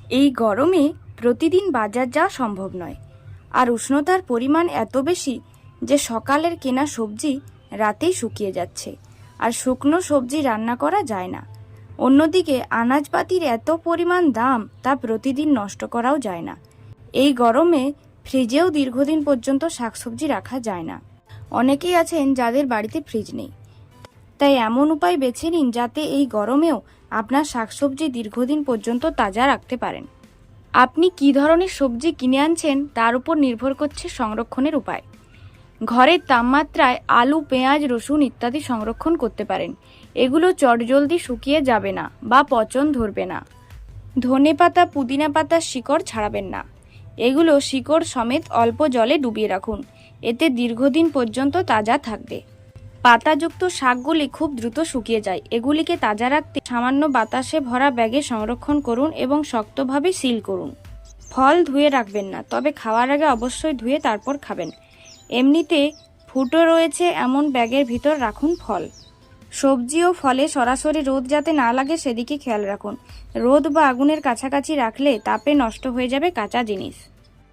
এই গরমে প্রতিদিন বাজার যাওয়া সম্ভব নয়, আর উষ্ণতার পরিমাণ এত বেশি যে সকালের কেনা সবজি রাতেই শুকিয়ে যাচ্ছে, আর শুকনো সবজি রান্না করা যায় না। অন্যদিকে আনাজপাতির এত পরিমাণ দাম, তা প্রতিদিন নষ্ট করাও যায় না। এই গরমে ফ্রিজেও দীর্ঘদিন পর্যন্ত শাকসবজি রাখা যায় না। অনেকেই আছেন যাদের বাড়িতে ফ্রিজ নেই, তাই এমন উপায় বেছে নিন যাতে এই গরমেও আপনার শাকসবজি দীর্ঘদিন পর্যন্ত তাজা রাখতে পারেন। আপনি কী ধরনের সবজি কিনে আনছেন তার উপর নির্ভর করছে সংরক্ষণের উপায়। ঘরের তাপমাত্রায় আলু, পেঁয়াজ, রসুন ইত্যাদি সংরক্ষণ করতে পারেন। এগুলো চটজলদি শুকিয়ে যাবে না বা পচন ধরবে না। ধনেপাতা, পুদিনা পাতার শিকড় ছাড়াবেন না। এগুলো শিকড় সমেত অল্প জলে ডুবিয়ে রাখুন, এতে দীর্ঘদিন পর্যন্ত তাজা থাকবে। পাতাযুক্ত শাকগুলি খুব দ্রুত শুকিয়ে যায়। এগুলিকে তাজা রাখতে সামান্য বাতাসে ভরা ব্যাগে সংরক্ষণ করুন এবং শক্তভাবে সিল করুন। ফল ধুয়ে রাখবেন না, তবে খাওয়ার আগে অবশ্যই ধুয়ে তারপর খাবেন। এমনিতে ফুটো রয়েছে এমন ব্যাগের ভিতর রাখুন ফল। সবজি ও ফলে সরাসরি রোদ যাতে না লাগে সেদিকে খেয়াল রাখুন। রোদ বা আগুনের কাছাকাছি রাখলে তাপে নষ্ট হয়ে যাবে কাঁচা জিনিস।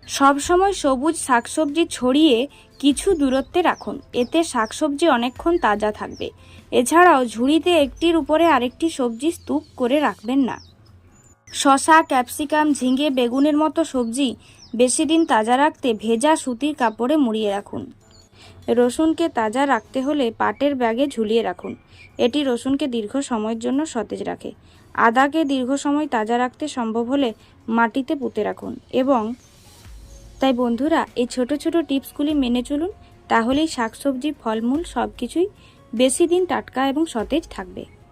সবসময় সবুজ শাকসবজি ছড়িয়ে কিছু দূরত্বে রাখুন, এতে শাকসবজি অনেকক্ষণ তাজা থাকবে। এছাড়াও ঝুড়িতে একটির উপরে আরেকটি সবজি স্তূপ করে রাখবেন না। শসা, ক্যাপসিকাম, ঝিঙে, বেগুনের মতো সবজি বেশি দিন তাজা রাখতে ভেজা সুতির কাপড়ে মুড়িয়ে রাখুন। রসুনকে তাজা রাখতে হলে পাটের ব্যাগে ঝুলিয়ে রাখুন, এটি রসুনকে দীর্ঘ সময়ের জন্য সতেজ রাখে। আদাকে দীর্ঘ সময় তাজা রাখতে সম্ভব হলে মাটিতে পুঁতে রাখুন। এবং তাই বন্ধুরা, এই ছোট ছোট টিপসগুলি মেনে চলুন, তাহলেই শাকসবজি, ফলমূল সব কিছুই বেশি দিন টাটকা এবং সতেজ থাকবে।